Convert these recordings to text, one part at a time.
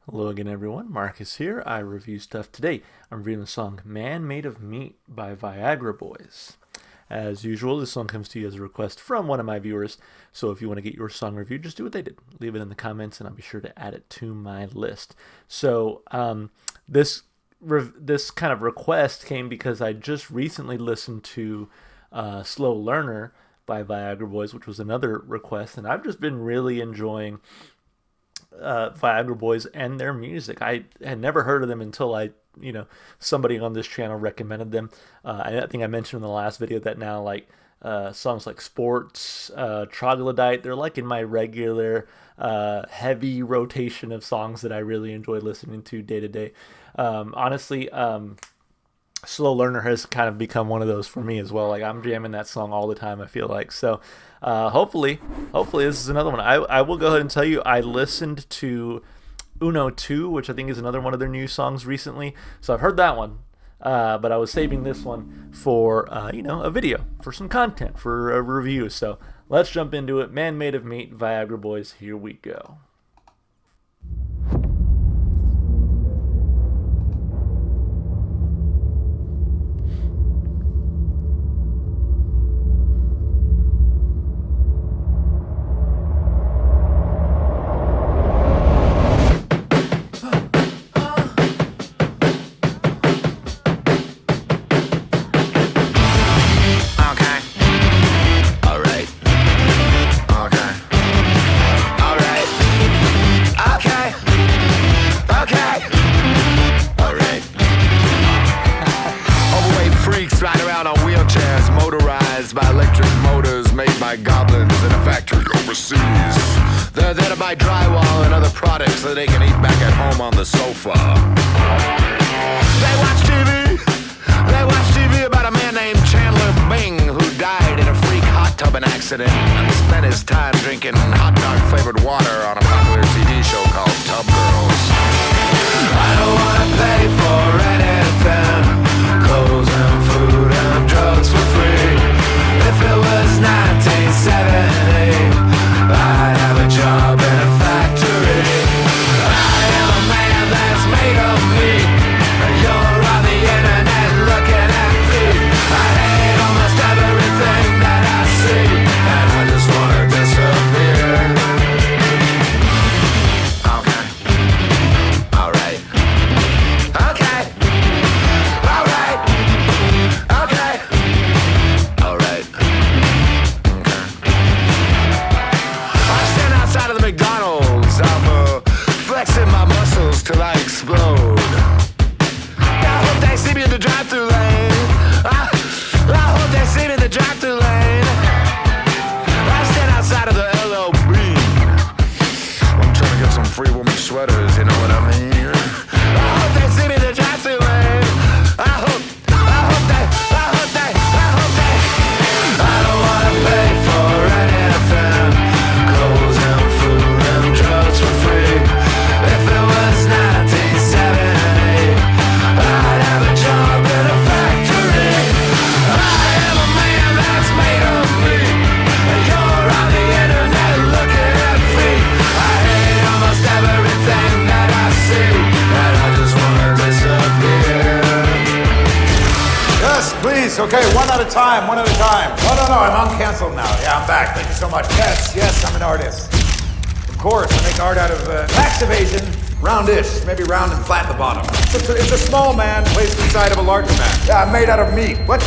Hello again, everyone. Marcus here. I review stuff today. I'm reviewing the song Man Made of Meat by Viagra Boys. As usual, this song comes to you as a request from one of my viewers. So if you want to get your song reviewed, just do what they did. Leave it in the comments and I'll be sure to add it to my list. So this kind of request came because I just recently listened to Slow Learner by Viagra Boys, which was another request. And I've just been really enjoying Viagra Boys and their music. I had never heard of them until somebody on this channel recommended them. I think I mentioned in the last video that now songs like Sports, Troglodyte, they're like in my regular heavy rotation of songs that I really enjoy listening to day to day. Honestly, Slow Learner has kind of become one of those for me as well. Like I'm jamming that song all the time, I feel like. So hopefully this is another one. I will go ahead and tell you I listened to Uno 2, which I think is another one of their new songs recently. So I've heard that one. But I was saving this one for a video, for some content, for a review. So let's jump into it. Man Made of Meat, Viagra Boys, here we go. Ride around on wheelchairs motorized by electric motors made by goblins in a factory overseas. They're there to buy drywall and other products so they can eat back at home on the sofa. They watch TV about a man named Chandler Bing who died in a freak hot tubbing accident and spent his time drinking hot dog flavored water on a popular TV show called Tub Girls. I don't wanna pay for anything, clothes and food and drugs for free. If it was 1970, I'd have a job in a factory. I am a man that's made of meat. You're on the internet looking at me. I hate almost everything that I see, and I just wanna disappear. Okay. Alright. Okay. Alright. Okay. Alright. Okay. I stand outside of the McDonald's. I'm flexing my muscles till I explode. I hope they see me in the drive-thru lane. I hope they see me in the drive-thru lane. I stand outside of the LL Bean. I'm trying to get some free woman sweaters, you know what I mean? I hope they see me in the drive-thru lane. I hope they. I don't wanna pay for anything, clothes and food and drugs for free. If it was 1970, I'd have a job in a factory. I am a man that's made of meat. You're on the internet looking at me. I hate almost everything that I see, and I just wanna disappear. Yes, please. Okay, one at a time, one at a time. Oh, no, I'm uncanceled now. Yeah, I'm back. Thank you so much. Yes, I'm an artist. Of course, I make art out of tax evasion, roundish, maybe round and flat at the bottom. It's a small man placed inside of a larger man. Yeah, I'm made out of meat. What do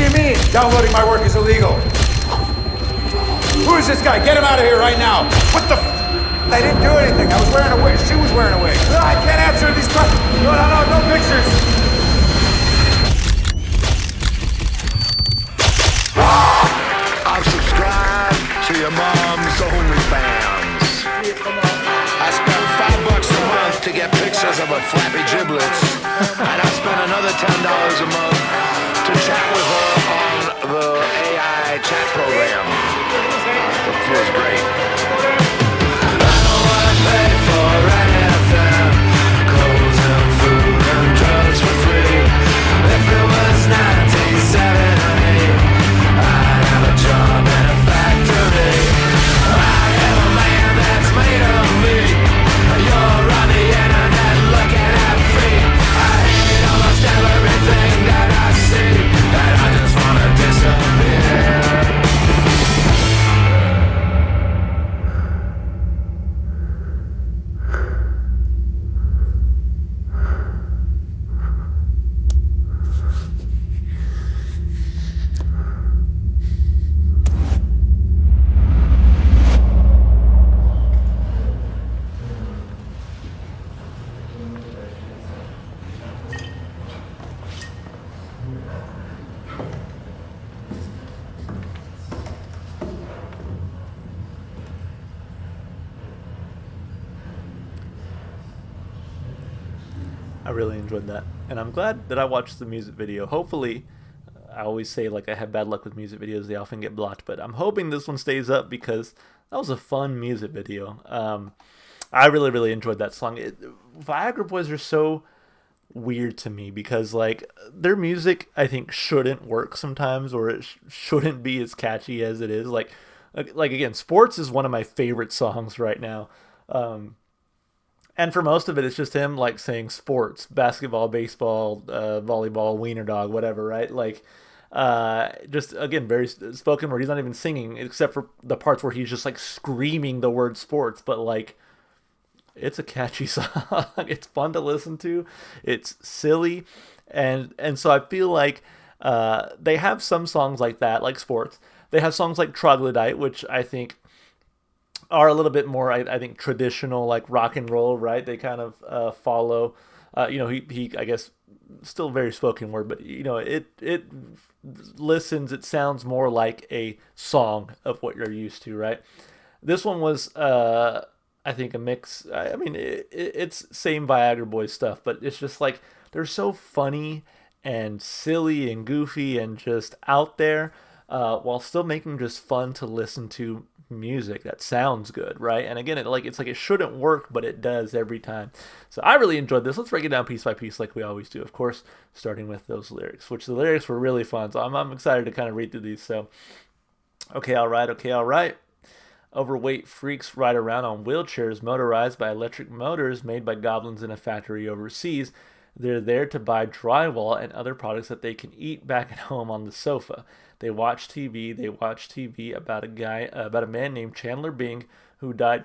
you mean? Downloading my work is illegal. Who is this guy? Get him out of here right now. What the I didn't do anything. I was wearing a wig. She was wearing a wig. No, I can't answer these questions. No pictures. I'm subscribed to your mom's OnlyFans. I spent $5 a month to get pictures of her flappy giblets, and I spent another $10 a month to chat with her on the AI chat program. It feels great. I don't wanna pay for anything, clothes and food and drugs for free. If it was 1970, I'd have a job in a factory. I am a man that's made of meat. I really enjoyed that, and I'm glad that I watched the music video. Hopefully, I always say like I have bad luck with music videos; they often get blocked. But I'm hoping this one stays up because that was a fun music video. I really really enjoyed that song. Viagra Boys are so weird to me because like their music I think shouldn't work sometimes, or it shouldn't be as catchy as it is. Like again, Sports is one of my favorite songs right now. Um, and for most of it, it's just him like saying sports, basketball, baseball, volleyball, wiener dog, whatever, right? Like, just again, very spoken word. He's not even singing except for the parts where he's just like screaming the word sports. But like, it's a catchy song. It's fun to listen to. It's silly, and so I feel like they have some songs like that, like sports. They have songs like Troglodyte, which I think are a little bit more, I think, traditional, like rock and roll, right? They kind of follow, he, I guess, still very spoken word, but it listens, it sounds more like a song of what you're used to, right? This one was, I think, a mix. I mean, it's same Viagra Boys stuff, but it's just like they're so funny and silly and goofy and just out there, while still making just fun to listen to music that sounds good, right? And again, it's like it shouldn't work, but it does every time. So I really enjoyed this. Let's break it down piece by piece, like we always do. Of course, starting with those lyrics, which the lyrics were really fun. So I'm excited to kind of read through these. So, okay, all right, okay, all right. Overweight freaks ride around on wheelchairs motorized by electric motors made by goblins in a factory overseas. They're there to buy drywall and other products that they can eat back at home on the sofa. They watch TV. They watch TV about a man named Chandler Bing who died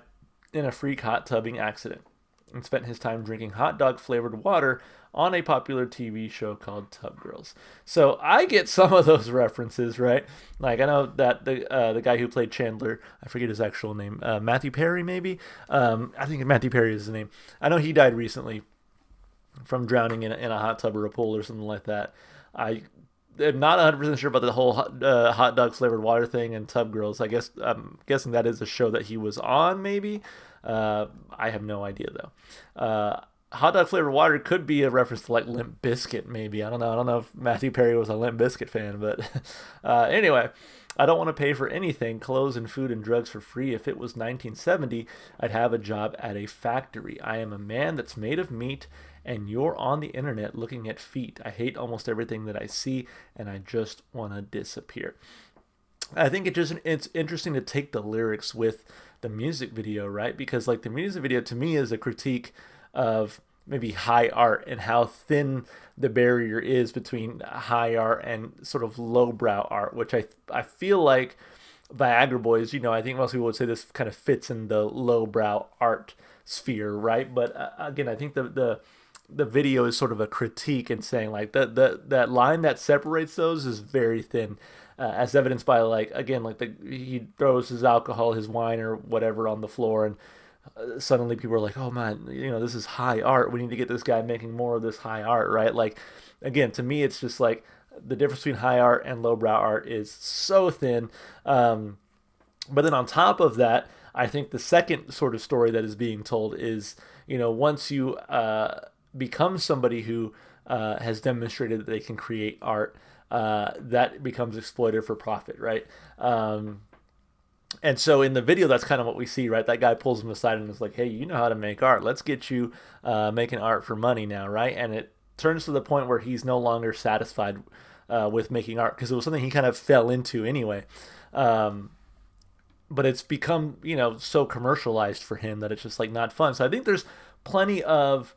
in a freak hot tubbing accident and spent his time drinking hot dog flavored water on a popular TV show called Tub Girls. So I get some of those references, right? Like I know that the guy who played Chandler, I forget his actual name, Matthew Perry maybe. I think Matthew Perry is his name. I know he died recently from drowning in a hot tub or a pool or something like that. I'm not 100% sure about the whole hot dog flavored water thing and Tub Girls. I guess I'm guessing that is a show that he was on, maybe. I have no idea though. Hot dog flavored water could be a reference to like Limp Bizkit, maybe. I don't know. I don't know if Matthew Perry was a Limp Bizkit fan, but anyway. I don't want to pay for anything, clothes and food and drugs for free. If it was 1970, I'd have a job at a factory. I am a man that's made of meat, and you're on the internet looking at feet. I hate almost everything that I see, and I just want to disappear. I think it's interesting to take the lyrics with the music video, right? Because like the music video to me is a critique of maybe high art and how thin the barrier is between high art and sort of lowbrow art, which I feel like Viagra Boys, I think most people would say this kind of fits in the lowbrow art sphere, right? But again, I think the video is sort of a critique and saying like that line that separates those is very thin, as evidenced by like again like he throws his alcohol, his wine or whatever on the floor, and suddenly people are like, oh man, this is high art. We need to get this guy making more of this high art, right? Like again, to me, it's just like the difference between high art and lowbrow art is so thin. But then on top of that, I think the second sort of story that is being told is, once you become somebody who has demonstrated that they can create art, that becomes exploited for profit, right? And so in the video, that's kind of what we see, right? That guy pulls him aside and is like, hey, you know how to make art. Let's get you making art for money now, right? And it turns to the point where he's no longer satisfied with making art because it was something he kind of fell into anyway. But it's become, so commercialized for him that it's just like not fun. So I think there's plenty of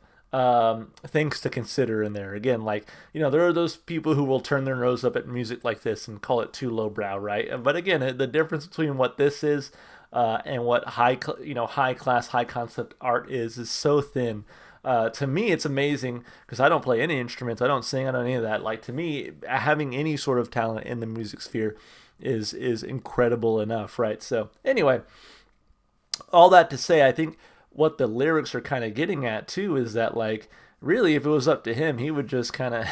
things to consider in there. Again, like, there are those people who will turn their nose up at music like this and call it too lowbrow, right? But again, the difference between what this is and what high class, high concept art is so thin. To me, it's amazing because I don't play any instruments. I don't sing. I don't do any of that. Like, to me, having any sort of talent in the music sphere is incredible enough, right? So anyway, all that to say, I think what the lyrics are kind of getting at too is that like really if it was up to him he would just kind of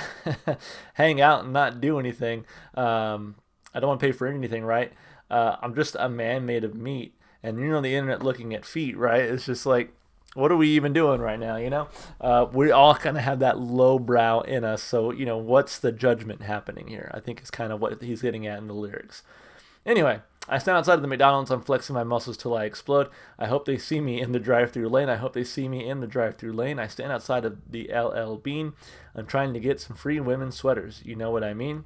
hang out and not do anything. I don't want to pay for anything, right? I'm just a man made of meat, and the internet looking at feet, right? It's just like what are we even doing right now? We all kind of have that low brow in us. So, what's the judgment happening here? I think is kind of what he's getting at in the lyrics. Anyway, I stand outside of the McDonald's. I'm flexing my muscles till I explode. I hope they see me in the drive-thru lane. I hope they see me in the drive-thru lane. I stand outside of the LL Bean. I'm trying to get some free women's sweaters. You know what I mean?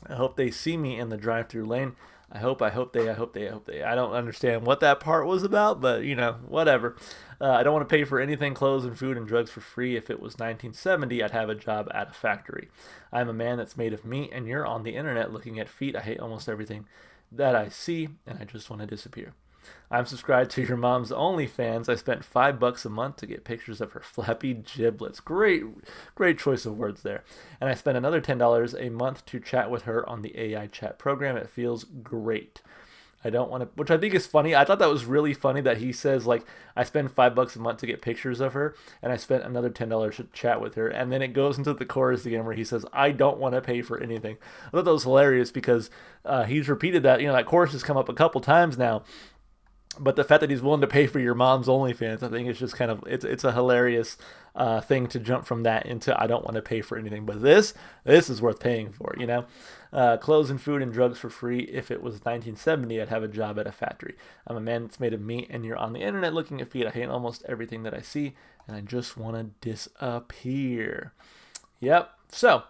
I hope they see me in the drive-thru lane. I hope they. I don't understand what that part was about, but whatever. I don't want to pay for anything, clothes and food and drugs for free. If it was 1970, I'd have a job at a factory. I'm a man that's made of meat, and you're on the internet looking at feet. I hate almost everything that I see, and I just want to disappear. I'm subscribed to your mom's OnlyFans. I spent $5 a month to get pictures of her flappy giblets. Great choice of words there. And I spent another $10 a month to chat with her on the AI chat program. It feels great. I don't want to, which I think is funny. I thought that was really funny that he says, like, I spend $5 a month to get pictures of her, and I spent another $10 to chat with her. And then it goes into the chorus again where he says, I don't want to pay for anything. I thought that was hilarious because he's repeated that, that chorus has come up a couple times now. But the fact that he's willing to pay for your mom's OnlyFans, I think it's just kind of, it's a hilarious thing to jump from that into I don't want to pay for anything. But this is worth paying for, Clothes and food and drugs for free. If it was 1970, I'd have a job at a factory. I'm a man that's made of meat, and you're on the internet looking at feet. I hate almost everything that I see, and I just want to disappear. Yep. So,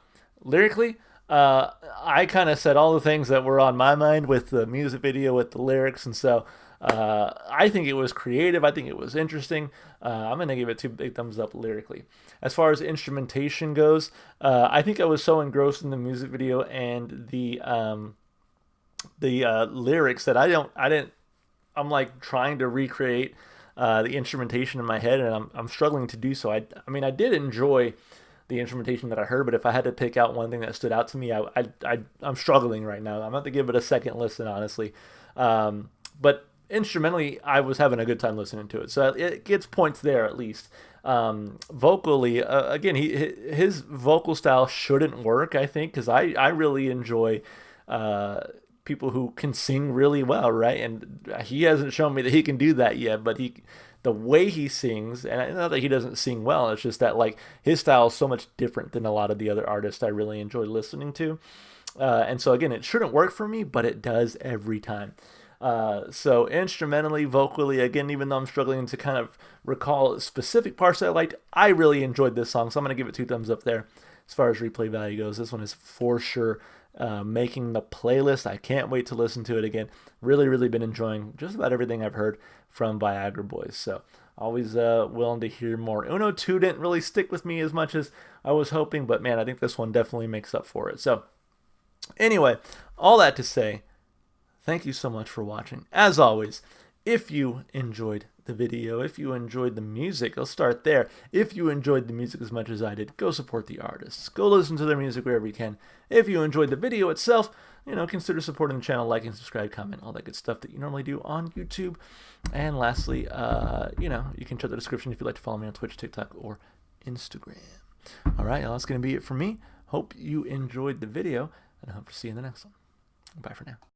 lyrically, I kind of said all the things that were on my mind with the music video, with the lyrics, and so I think it was creative. I think it was interesting. I'm going to give it 2 big thumbs up lyrically. As far as instrumentation goes, I think I was so engrossed in the music video and the lyrics that I'm like trying to recreate the instrumentation in my head, and I'm struggling to do so. I mean, I did enjoy the instrumentation that I heard, but if I had to pick out one thing that stood out to me, I'm struggling right now. I'm going to have to give it a second listen, honestly. But instrumentally, I was having a good time listening to it, so it gets points there at least. Vocally, again, his vocal style shouldn't work, I think, because I really enjoy people who can sing really well, right? And he hasn't shown me that he can do that yet, but the way he sings, and not that he doesn't sing well, it's just that like his style is so much different than a lot of the other artists I really enjoy listening to. And so again, it shouldn't work for me, but it does every time. So instrumentally, vocally, again, even though I'm struggling to kind of recall specific parts that I liked, I really enjoyed this song, so I'm going to give it 2 thumbs up there. As far as replay value goes, this one is for sure making the playlist. I can't wait to listen to it again. Really been enjoying just about everything I've heard from Viagra Boys, so always willing to hear more. Uno 2 didn't really stick with me as much as I was hoping, but man, I think this one definitely makes up for it. So anyway, all that to say, thank you so much for watching. As always, if you enjoyed the video, if you enjoyed the music, I'll start there. If you enjoyed the music as much as I did, go support the artists. Go listen to their music wherever you can. If you enjoyed the video itself, consider supporting the channel, liking, subscribe, comment, all that good stuff that you normally do on YouTube. And lastly, you can check the description if you'd like to follow me on Twitch, TikTok, or Instagram. All right, well, that's going to be it for me. Hope you enjoyed the video, and I hope to see you in the next one. Bye for now.